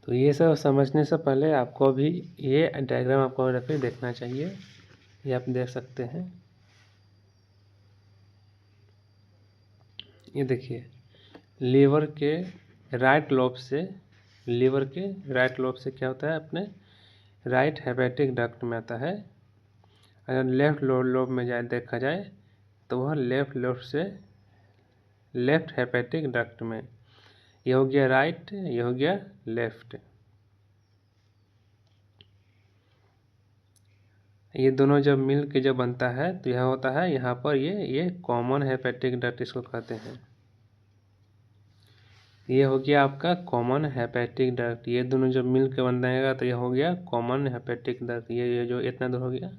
तो ये सब समझने से पहले आपको भी ये डायग्राम आपको फिर देखना चाहिए। ये आप देख सकते हैं, ये देखिए लीवर के राइट लोब से क्या होता है, अपने राइट हेपेटिक डक्ट में आता है। अगर लेफ्ट लोब में देखा जाए तो वह लेफ्ट हेपेटिक डक्ट में। ये हो गया राइट, ये हो गया लेफ्ट। ये दोनों जब मिल के जब बनता है तो यह होता है यहाँ पर ये कॉमन हेपेटिक डक्ट इसको कहते हैं। ये हो गया आपका कॉमन हेपेटिक डक्ट। ये दोनों जब मिल के बन जाएगा तो यह हो गया कॉमन हेपेटिक डक्ट। ये जो इतना दूर हो गया,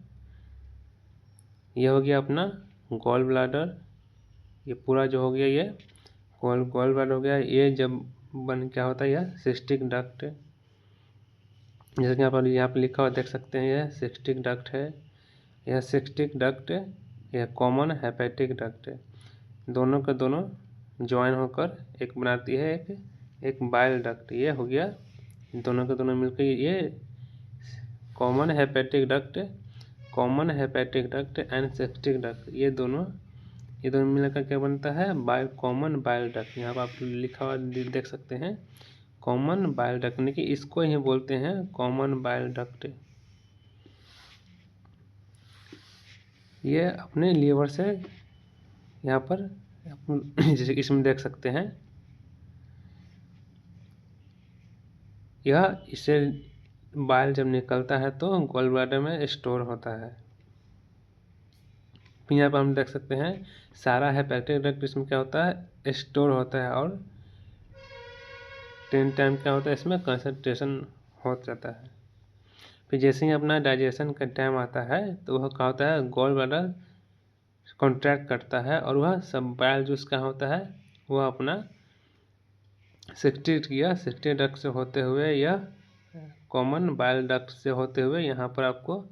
ये हो गया अपना गॉल ब्लाडर। ये पूरा जो हो गया ये गॉल ब्लाडर हो गया। ये जब बन क्या होता है, यह सिस्टिक डक्ट। जैसे कि यहाँ पर लिखा हुआ देख सकते हैं, यह सिस्टिक डक्ट है। यह सिस्टिक डक्ट, यह कॉमन हेपेटिक डक्ट है। दोनों के दोनों ज्वाइन होकर एक बनाती है एक बाइल डक्ट। ये हो गया दोनों के दोनों मिलकर ये common hepatic duct and cystic duct. ये दोनों मिलकर क्या बनता है, कॉमन बाइल डक्ट। यहाँ पर आप लिखा हुआ देख सकते हैं कॉमन बाइल डक्ट, यानी कि इसको ही बोलते हैं कॉमन बाइल डक्ट। ये अपने लीवर से यहाँ पर जैसे इसमें देख सकते हैं, यह इससे बाइल जब निकलता है तो गॉल ब्लैडर में स्टोर होता है। फिर यहाँ पर हम देख सकते हैं सारा हेपेटिक डक्ट इसमें क्या होता है, स्टोर होता है और 10 टाइम क्या होता है, इसमें कंसंट्रेशन हो जाता है। फिर जैसे ही अपना डाइजेशन का टाइम आता है तो वह क्या होता है, गॉल ब्लैडर कॉन्ट्रैक्ट करता है और वह सब बाइल जो उसका होता है वह अपना सिस्टिक डक्ट से होते हुए या कॉमन बाइल डक्ट से होते हुए यहाँ पर आपको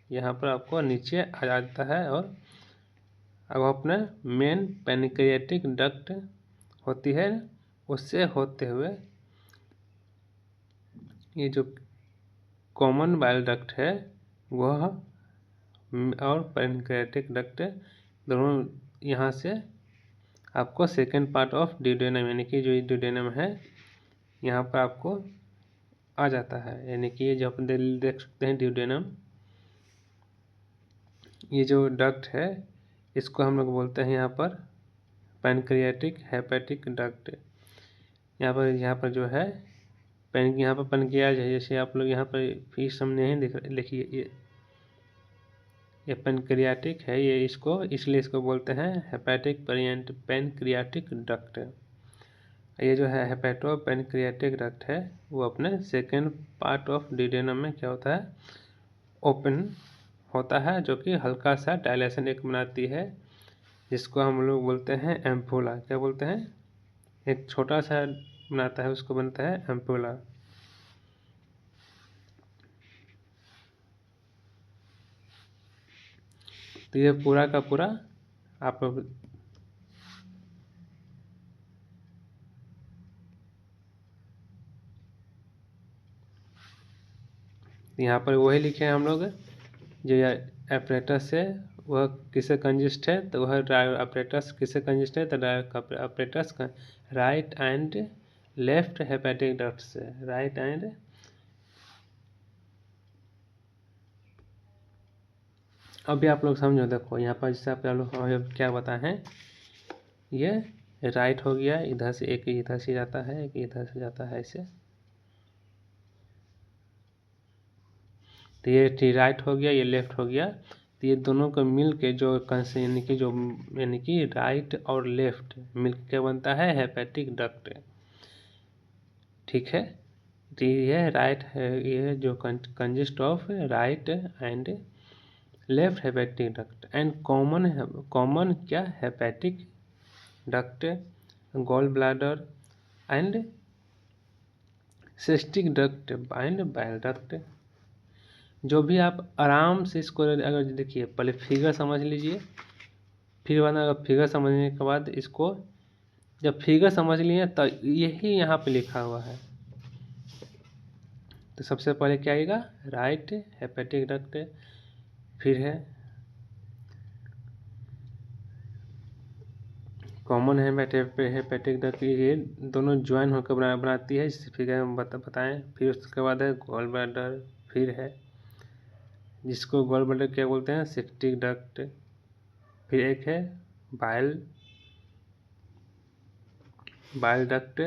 यहाँ पर आपको नीचे आ जाता है। और अब अपने मेन पैनक्रियाटिक डक्ट होती है, उससे होते हुए ये जो कॉमन बाइल डक्ट है वह और पैनक्रियाटिक डक्ट दोनों यहाँ से आपको सेकेंड पार्ट ऑफ ड्यूडेनम, यानी कि जो ड्यूडेनम है यहाँ पर आपको आ जाता है। यानी कि ये जो आप देख सकते हैं ड्यूडेनम, ये जो डक्ट है इसको हम लोग बोलते हैं यहाँ पर पैनक्रियाटिक हेपेटिक डक्ट। यहाँ पर जो है यहाँ पर पैनक्रियाज है। जैसे आप लोग यहाँ पर फीस हमने नहीं लिखिए, ये पैनक्रियाटिक है, ये इसको इसलिए इसको बोलते हैं हेपेटिक पैनक्रियाटिक डक्ट। ये जो है हेपेटो पैनक्रियाटिक डक्ट है वो अपने सेकेंड पार्ट ऑफ ड्यूडेनम में क्या होता है, ओपन होता है, जो कि हल्का सा डायलेशन एक बनाती है, जिसको हम लोग बोलते हैं एम्पुला। क्या बोलते हैं, एक छोटा सा बनाता है, उसको बनता है एम्पुला। तो ये पूरा का पूरा आप लोग यहाँ पर वही लिखे हैं हम लोग, जो एपरेटस है वह किससे कंजिस्ट है, तो वह एपरेटस किससे कंजिस्ट है, तो एपरेटस का right and left hepatic duct से, राइट एंड अभी आप लोग समझो, देखो यहाँ पर जैसे आप लोग क्या बताए हैं, ये राइट हो गया, इधर से एक इधर से जाता है, एक इधर से जाता है ऐसे। तो ये राइट हो गया, ये लेफ्ट हो गया। तो ये दोनों को मिल के जो यानी कि राइट और लेफ्ट मिल के बनता है हेपेटिक डक्ट। ठीक है, तो ये राइट है, ये जो consist of right and left hepatic duct and common क्या hepatic duct, gallbladder and cystic duct and bile duct. जो भी आप आराम से इसको अगर देखिए, पहले फिगर समझ लीजिए, फिर अगर फिगर समझने के बाद इसको जब फिगर समझ लिए तो यही यहाँ पे लिखा हुआ है। तो सबसे पहले क्या आएगा, राइट हेपेटिक डक्ट, फिर है कॉमन हेपेटिक डक्ट, ये दोनों ज्वाइन होकर बनाती है, जिससे फिगर में बताएं। फिर उसके बाद है गॉल ब्लैडर, फिर है जिसको गॉल ब्लैडर क्या बोलते हैं, सेप्टिक डक्ट, फिर एक है बाइल डक्ट।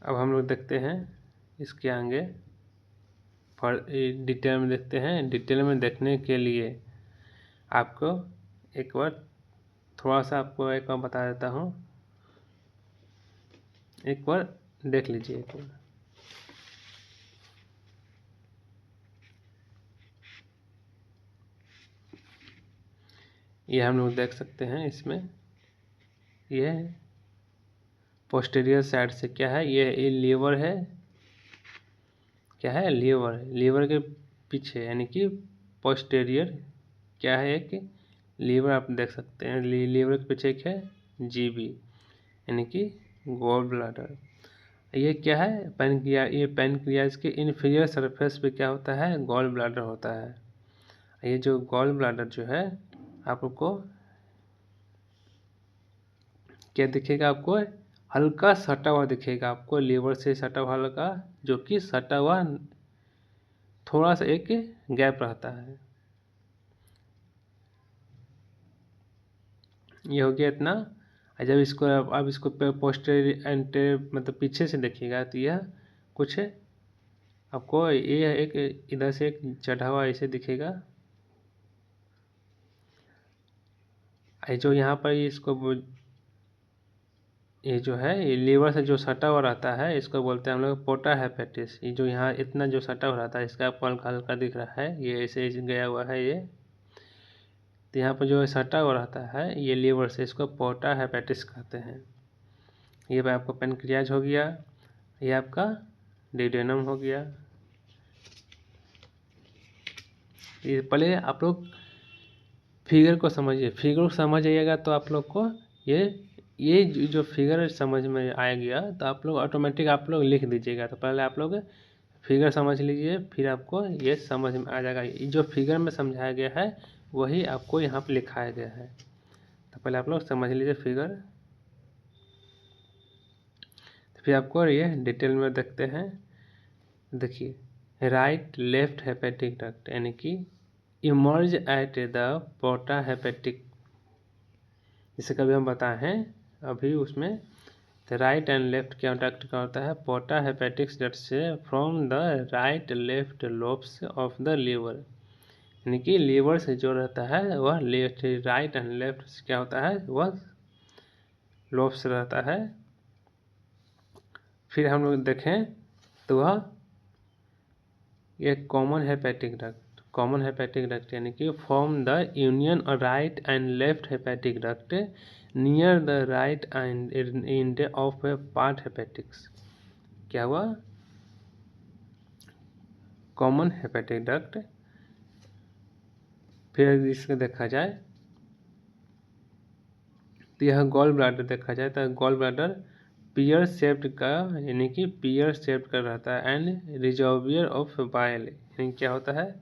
अब हम लोग देखते हैं इसके आगे डिटेल में देखते हैं। डिटेल में देखने के लिए आपको एक बार थोड़ा सा आपको एक बार बता देता हूँ, एक बार देख लीजिए एक बार। ये हम लोग देख सकते हैं इसमें, ये पोस्टीरियर साइड से क्या है, ये लीवर है, क्या है, लीवर है। लीवर के पीछे यानी कि पोस्टीरियर क्या है, एक लीवर आप देख सकते हैं। लीवर के पीछे एक है जीबी यानी कि गॉल ब्लैडर। ये क्या है, ये पैनक्रियाज के इन्फीरियर सरफेस पे क्या होता है, गॉल ब्लैडर होता है। ये जो गॉल ब्लैडर जो है आपको क्या दिखेगा, आपको हल्का सटा हुआ दिखेगा, आपको लीवर से सटा हुआ हल्का, जो कि सटा हुआ थोड़ा सा एक गैप रहता है। ये हो गया इतना। जब इसको अब इसको पोस्टर एंटर मतलब पीछे से देखिएगा तो यह कुछ आपको ये एक इधर से एक चढ़ा हुआ ऐसे दिखेगा। जो यहाँ पर इसको ये जो है ये लीवर से जो सटा हुआ रहता है इसको बोलते हैं हम लोग पोर्टा हेपेटिस। ये जो यहाँ इतना जो सटा हुआ रहता है इसका आपको हल्का हल्का दिख रहा है, ये ऐसे गया हुआ है ये। तो यहाँ पर जो सटा हुआ रहता है ये लीवर से, इसको पोर्टा हेपेटिस कहते हैं। ये पे आपका पेनक्रियाज हो गया, ये आपका डिडेनम हो गया। ये पहले आप लोग फिगर को समझिए, फिगर को समझ आइएगा तो आप लोग को ये जो फिगर समझ में आ गया तो आप लोग ऑटोमेटिक आप लोग लिख दीजिएगा। तो पहले आप लोग फिगर समझ लीजिए, फिर आपको ये समझ में आ जाएगा। जो फिगर में समझाया गया है वही आपको यहाँ पे लिखाया गया है। तो पहले आप लोग समझ लीजिए फिगर, फिर आपको ये डिटेल में देखते हैं। देखिए राइट लेफ्ट हेपेटिक डक्ट यानी कि emerge at the porta hepatic, जिसे कभी हम बताए हैं अभी उसमें। तो राइट एंड लेफ्ट क्या डक्ट का होता है, पोर्टा हेपेटिक्स डक्ट से from the right left lobes of the liver, यानी कि लीवर से जो रहता है वह लेफ्ट राइट एंड लेफ्ट से क्या होता है, वह लोब्स रहता है। फिर हम लोग देखें तो वह एक कॉमन हेपेटिक डक्ट यानी कि form the union right and left hepatic duct near the right end end of a part hepatics. क्या हुआ, कॉमन हेपेटिक डक्ट। फिर इसको देखा जाए तो यह गॉल ब्लैडर देखा जाए तो गॉल ब्लैडर पियर शेप्ड का यानी कि पियर शेप्ड का रहता है एंड रिजर्वियर ऑफ बाइल, यानी क्या होता है,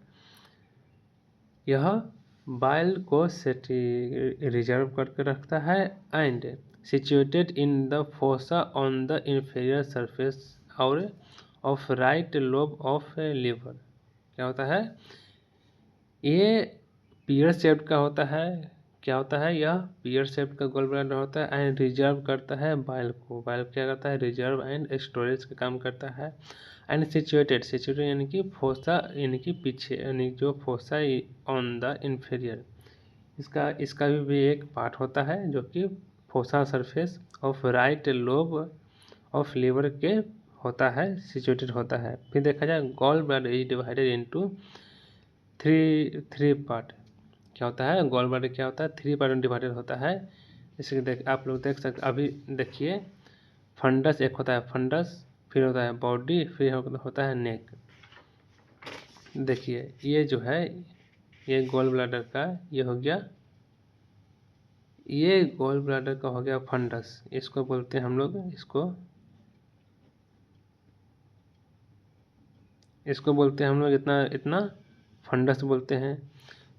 यह बाइल को रिजर्व करके रखता है and situated in the fossa on the inferior surface और of right lobe of liver. क्या होता है, ये पियर शेप्ड का होता है। क्या होता है, यह पियर शेप्ड का गोल ब्लैडर होता है एंड रिजर्व करता है बाइल को। बाइल क्या करता है, रिजर्व एंड स्टोरेज का काम करता है। एंड सिचुएटेड यानी कि फोसा यानी कि पीछे, यानी जो फोसा ऑन द इंफीरियर, इसका भी एक पार्ट होता है जो कि fossa surface of right lobe of liver के होता है, सिचुएटेड होता है। फिर देखा जाए gall bladder is divided into three part. क्या होता है, गॉल ब्लैडर क्या होता है, 3 पार्ट में डिवाइडेड होता है। जैसे आप लोग देख सकते, अभी देखिए फंडस एक होता है, फंडस फिर होता है बॉडी, फिर होता है नेक। देखिए ये जो है ये गॉल ब्लैडर का ये हो गया, ये गॉल ब्लैडर का हो गया फंडस, इसको बोलते हैं हम लोग, इसको बोलते हैं हम लोग इतना इतना फंडस बोलते हैं।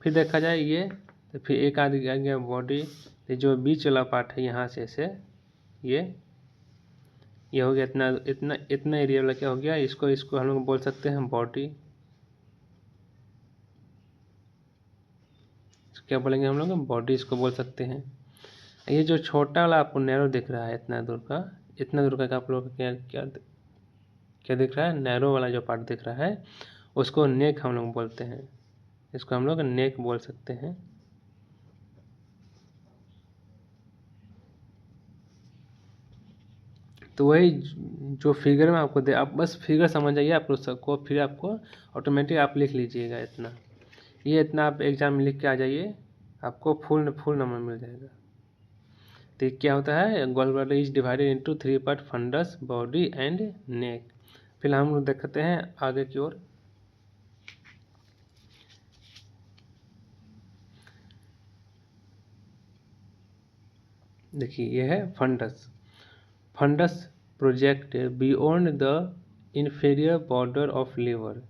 फिर देखा जाए ये, तो फिर एक आदि आ गया बॉडी, जो बीच वाला पार्ट है यहाँ से ये हो गया इतना इतना इतना एरिया वाला क्या हो गया, इसको इसको हम लोग बोल सकते हैं बॉडी। क्या बोलेंगे हम लोग, बॉडी इसको बोल सकते हैं। ये जो छोटा वाला आपको नैरो दिख रहा है इतना दूर का आप लोग क्या क्या क्या दिख रहा है, नैरो वाला जो पार्ट दिख रहा है उसको नेक हम लोग बोलते हैं, इसको हम लोग नेक बोल सकते हैं। तो वही जो फिगर में आपको दे, आप बस फिगर समझ जाइए आप लोग सबको, फिर आपको ऑटोमेटिक आप लिख लीजिएगा इतना, ये इतना आप एग्जाम में लिख के आ जाइए, आपको फुल नंबर मिल जाएगा। तो ये क्या होता है, gall bladder is divided into 3 part, fundus, body and neck. फिर हम लोग देखते हैं आगे की ओर। देखिए ये है fundus project beyond the inferior border of liver,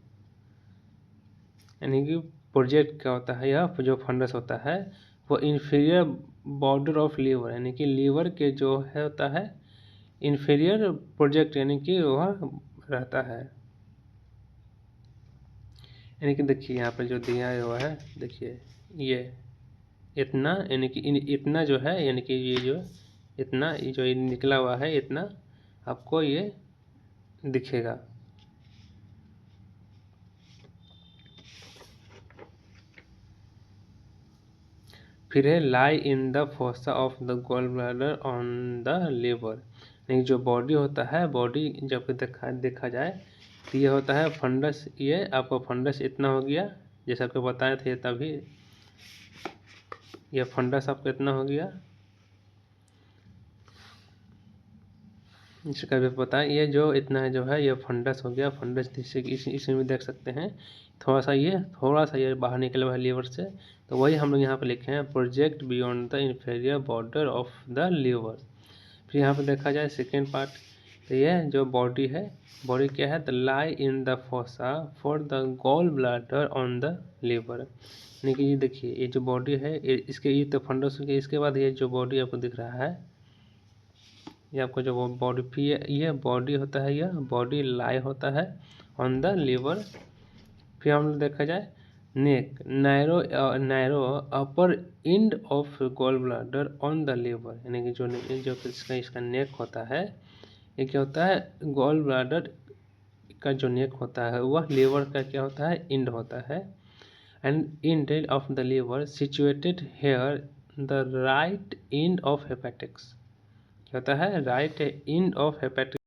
यानी कि प्रोजेक्ट क्या होता है, यह जो फंडस होता है वो इन्फीरियर बॉर्डर ऑफ लीवर, यानी कि लीवर के जो है होता है इन्फीरियर प्रोजेक्ट, यानी कि वह रहता है। यानी कि देखिए यहाँ पर जो दिया हुआ है, देखिए ये इतना, यानी कि इतना जो है, यानी कि ये जो इतना जो निकला हुआ है इतना आपको ये दिखेगा। फिर है lie in the fossa of the gall bladder on the liver, यानी जो बॉडी होता है, बॉडी जब देखा जाए तो ये होता है फंडस, ये आपको फंडस इतना हो गया, जैसे आपको बताए थे तभी, ये फंडस आपको इतना हो गया, इसका भी पता है, ये जो इतना है जो है ये फंडस हो गया, फंडस जिससे कि इसमें भी देख सकते हैं थोड़ा सा ये बाहर निकला हुआ है लीवर से, तो वही हम लोग यहाँ पे लिखे हैं project beyond the inferior border of the liver. फिर यहाँ पे देखा जाए सेकेंड पार्ट, तो ये जो बॉडी है, बॉडी क्या है, the lie in the fossa for the gall bladder on the liver, यानी कि ये देखिए ये जो बॉडी है इसके ये तो फंडस हो गया, इसके बाद ये जो बॉडी आपको दिख रहा है, ये आपको जो बॉडी, फिर ये बॉडी होता है, यह बॉडी लाई होता है ऑन द लीवर। फिर हम लोग देखा जाए neck, narrow upper end of gall bladder on the liver, यानी कि जो इसका नेक होता है, ये क्या होता है, गॉल ब्लैडर का जो नेक होता है वह लीवर का क्या होता है, एंड होता है। And end of the liver situated here the right end of hepatics, क्या होता है, राइट एंड ऑफ हेपेटिक्स